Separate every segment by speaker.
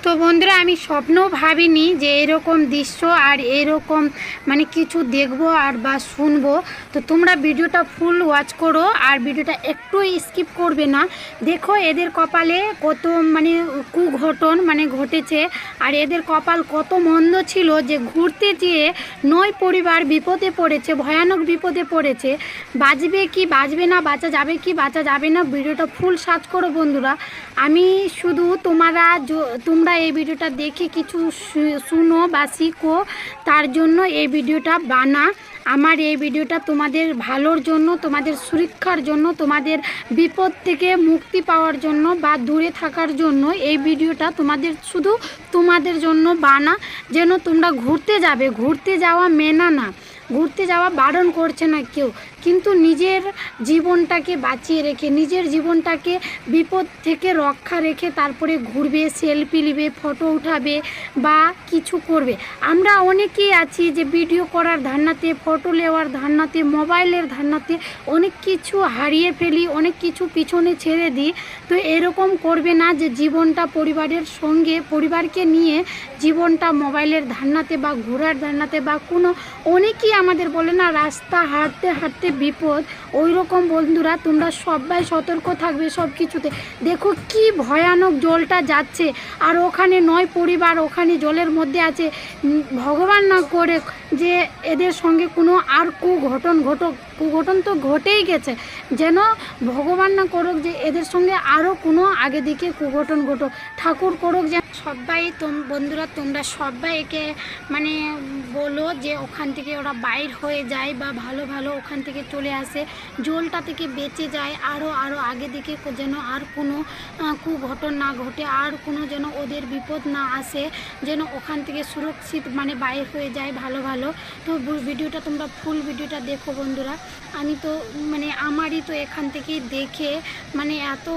Speaker 1: তো বন্ধুরা আমি স্বপ্নও ভাবিনি যে এরকম দৃশ্য আর এরকম মানে কিছু দেখবো আর বা শুনবো। তো তোমরা ভিডিওটা ফুল ওয়াচ করো আর ভিডিওটা একটু স্কিপ করবে না। দেখো এদের কপালে কত মানে কুঘটন মানে ঘটেছে আর এদের কপাল কত মন্দ ছিল যে ঘুরতে যেয়ে 9 পরিবার বিপদে পড়েছে, ভয়ানক বিপদে পড়েছে। বাঁচবে কি বাঁচবে না, বাঁচা যাবে কি বাঁচা যাবে না, ভিডিওটা ফুল সার্চ করো বন্ধুরা। আমি শুধু তোমরা এই ভিডিওটা দেখে কিছু শুনো বা শিখো, তার জন্য এই ভিডিওটা বানা। আমার এই ভিডিওটা তোমাদের ভালোর জন্য, তোমাদের সুরক্ষার জন্য, তোমাদের বিপদ থেকে মুক্তি পাওয়ার জন্য বা দূরে থাকার জন্য এই ভিডিওটা শুধু তোমাদের জন্য বানা। যেন তোমরা ঘুরতে যাওয়া মেনা না, ঘুরতে যাওয়া বারণ করছে না কেউ, কিন্তু নিজের জীবনটাকে বাঁচিয়ে রেখে, নিজের জীবনটাকে বিপদ থেকে রক্ষা রেখে তারপরে ঘুরবে, সেলফি নেবে, ফটো উঠাবে বা কিছু করবে। আমরা অনেকেই আছি যে ভিডিও করার ধান্নাতে, ফটো নেওয়ার ধান্নাতে, মোবাইলের ধান্নাতে অনেক কিছু হারিয়ে ফেলি, অনেক কিছু পিছনে ছেড়ে দিই। তো এরকম করবে না যে জীবনটা পরিবারের সঙ্গে, পরিবারকে নিয়ে জীবনটা মোবাইলের ধান্নাতে বা ঘোরার ধান্নাতে বা অনেকেই আমাদের বলে না রাস্তা হাঁটতে হাঁটতে বিপদ, ওই রকম বন্ধুরা তোমরা সবাই সতর্ক থাকবে সব কিছুতে। দেখো কি ভয়ানক জলটা যাচ্ছে আর ওখানে 9 পরিবার ওখানে জলের মধ্যে আছে। ভগবান না করে যে এদের সঙ্গে কোনো আর কুঘটন তো ঘটেই গেছে, যেন ভগবান না করুক যে এদের সঙ্গে আরও কোনো আগে দিকে কুঘটন ঘটুক, ঠাকুর করুক। যে সবাই বন্ধুরা তোমরা সবাই একে মানে বলো যে ওখান থেকে ওরা বাইর হয়ে যায় বা ভালো ভালো ওখান থেকে চলে আসে, জলটা থেকে বেঁচে যায়, আরও আগে দিকে যেন আর কোনো কুঘটন না ঘটে, আর কোনো যেন ওদের বিপদ না আসে, যেন ওখান থেকে সুরক্ষিত মানে বাইর হয়ে যায় ভালো ভালো। তো ভিডিওটা তোমরা ফুল ভিডিওটা দেখো বন্ধুরা। আমি তো মানে আমারই তো এখান থেকেই দেখে মানে এত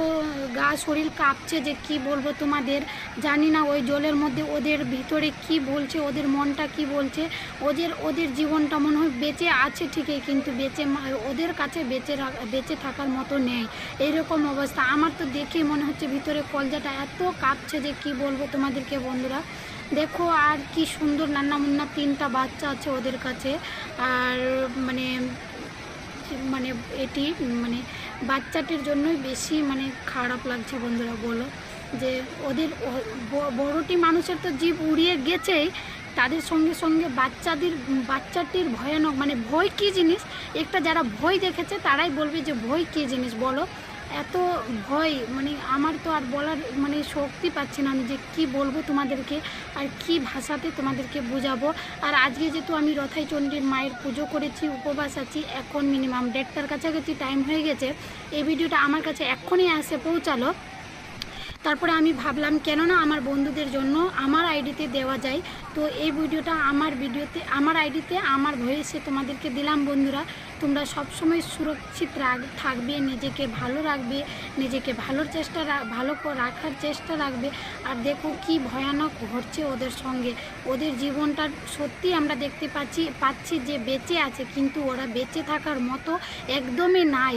Speaker 1: গা শরীর কাঁপছে যে কি বলবো তোমাদের। জানি না ওই জলের মধ্যে ওদের ভিতরে কি বলছে, ওদের মনটা কি বলছে। ওদের জীবনটা মনে হয় বেঁচে আছে ঠিকই, কিন্তু ওদের কাছে বেঁচে থাকার মতো নেই, এইরকম অবস্থা। আমার তো দেখে মনে হচ্ছে ভিতরে কলজাটা এত কাঁপছে যে কি বলবো তোমাদেরকে বন্ধুরা। দেখো আর কি সুন্দর নান্না মুন্না 3টা বাচ্চা আছে ওদের কাছে। আর মানে এটি মানে বাচ্চাটির জন্যই বেশি মানে খারাপ লাগছে বন্ধুরা। বলো যে ওদের বড়টি মানুষের তো জীব উড়িয়ে গেছেই, তাদের সঙ্গে সঙ্গে বাচ্চাটির ভয়ানক মানে ভয় কী জিনিস, একটা যারা ভয় দেখেছে তারাই বলবে যে ভয় কী জিনিস। বলো এত ভয় মানে আমার তো আর বলার মানে শক্তি পাচ্ছি না আমি যে কি বলবো তোমাদেরকে আর কি ভাষাতে তোমাদেরকে বোঝাবো। আর আজকে যেহেতু আমি রথাই চণ্ডীর মায়ের পুজো করেছি, উপবাস আছি, এখন মিনিমাম 1:30টার কাছাকাছি টাইম হয়ে গেছে। এই ভিডিওটা আমার কাছে এখনই পৌঁছালো। তারপরে আমি ভাবলাম কেননা আমার বন্ধুদের জন্য আমার আইডিতে দেওয়া যায়, তো এই ভিডিওটা আমার আইডিতে আমার ভয়েসে তোমাদেরকে দিলাম বন্ধুরা। তোমরা সবসময় সুরক্ষিত থাকবে, নিজেকে ভালো রাখবে, নিজেকে ভালো রাখার চেষ্টা রাখবে। আর দেখো কি ভয়ানক ঘটছে ওদের সঙ্গে, ওদের জীবনটা সত্যি আমরা দেখতে পাচ্ছি যে বেঁচে আছে, কিন্তু ওরা বেঁচে থাকার মতো একদমই নাই।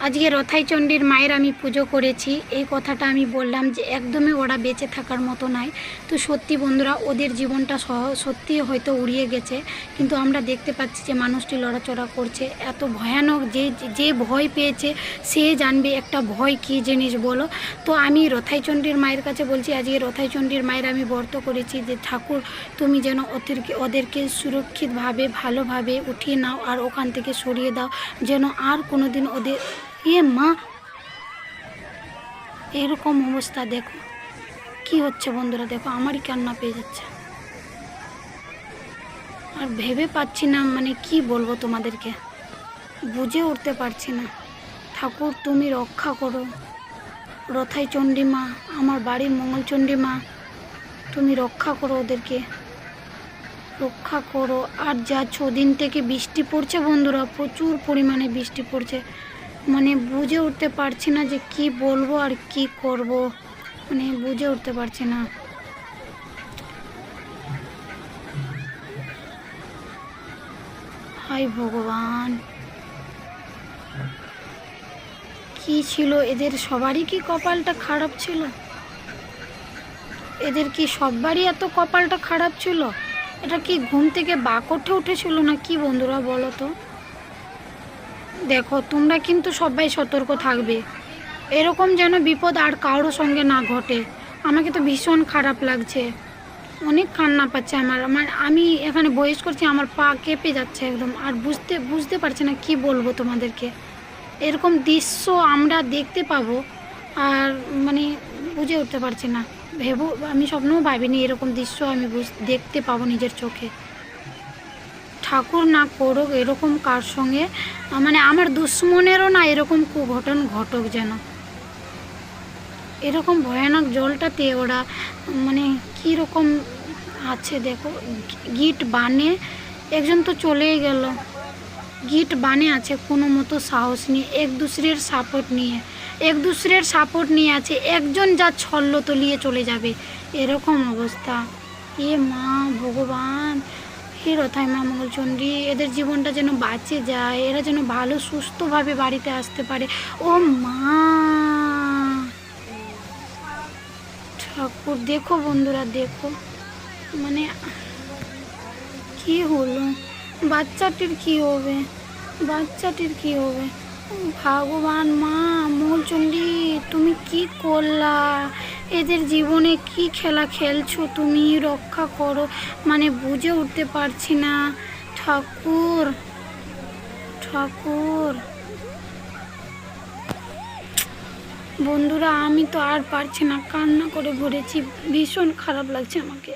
Speaker 1: আজকে রথাই চণ্ডীর মায়ের আমি পুজো করেছি, এই কথাটা আমি বললাম যে একদমই ওরা বেঁচে থাকার মতো নাই। তো সত্যি বন্ধুরা ওদের জীবনটা সত্যি হয়তো উড়িয়ে গেছে, কিন্তু আমরা দেখতে পাচ্ছি যে মানুষটি লড়াচড়া করছে। এত ভয়ানক যে ভয় পেয়েছে সে জানবে একটা ভয় কী জিনিস বলো। তো আমি রথাই চণ্ডীর মায়ের কাছে বলছি, আজকে রথাই চণ্ডীর মায়ের আমি ব্রত করেছি যে ঠাকুর তুমি যেন ওদেরকে সুরক্ষিতভাবে ভালোভাবে উঠিয়ে নাও আর ওখান থেকে সরিয়ে দাও, যেন আর কোনো দিন ওদের মা এরকম অবস্থা। দেখো কি হচ্ছে বন্ধুরা, দেখো আমারই কান্না পেয়ে যাচ্ছে আর ভেবে পাচ্ছি না মানে কি বলবো তোমাদেরকে, বুঝে উঠতে পারছি না। ঠাকুর তুমি রক্ষা করো, রথাই চণ্ডী মা, আমার বাড়ির মঙ্গলচণ্ডী মা, তুমি রক্ষা করো, ওদেরকে রক্ষা করো। আর যা 6 দিন থেকে বৃষ্টি পড়ছে বন্ধুরা, প্রচুর পরিমাণে বৃষ্টি পড়ছে, মানে বুঝে উঠতে পারছি না যে কি বলবো আর কি করব, মানে বুঝে উঠতে পারছি না। হায় ভগবান, কি ছিল এদের সবারই কি কপালটা খারাপ ছিল? এদের কি সববারই এত কপালটা খারাপ ছিল? এটা কি ঘুম থেকে বাক উঠেছিল না কি বন্ধুরা বলো তো? দেখো তোমরা কিন্তু সবাই সতর্ক থাকবে, এরকম যেন বিপদ আর কারোর সঙ্গে না ঘটে। আমাকে তো ভীষণ খারাপ লাগছে, অনেক কান্না পাচ্ছে আমার আমার আমি এখানে বয়স করছি, আমার পা কেঁপে যাচ্ছে একদম, আর বুঝতে পারছি না কি বলবো তোমাদেরকে। এরকম দৃশ্য আমরা দেখতে পাবো আর মানে বুঝে উঠতে পারছি না। আমি স্বপ্নও ভাবিনি এরকম দৃশ্য আমি দেখতে পাবো নিজের চোখে। ঠাকুর না করুক এরকম কার সঙ্গে, মানে আমার দুশ্মনেরও না এরকম কুঘটন ঘটক যেন। এরকম ভয়ানক জলটাতে ওরা মানে কীরকম আছে দেখো, গিট বানে একজন তো চলেই গেল, গিট বানে আছে কোনো মতো সাহস নিয়ে এক দুসরের সাপোর্ট নিয়ে আছে, একজন যা ছল্ল তলিয়ে চলে যাবে এরকম অবস্থা। এ মা ভগবান, হে রথায় মা মঙ্গলচণ্ডী, এদের জীবনটা যেন বাঁচে যায়, এরা যেন ভালো সুস্থভাবে বাড়িতে আসতে পারে। ও মা ঠাকুর, দেখো বন্ধুরা দেখো, মানে কি হলো, বাচ্চাটির কি হবে, ভগবান মা মঙ্গলচণ্ডী তুমি কি করলা, এদের জীবনে কি খেলা খেলছো তুমি, রক্ষা করো, মানে বুঝে উঠতে পারছি না। ঠাকুর বন্ধুরা আমি তো আর পারছি না, কান্না করে ভরেছি, ভীষণ খারাপ লাগছে আমাকে।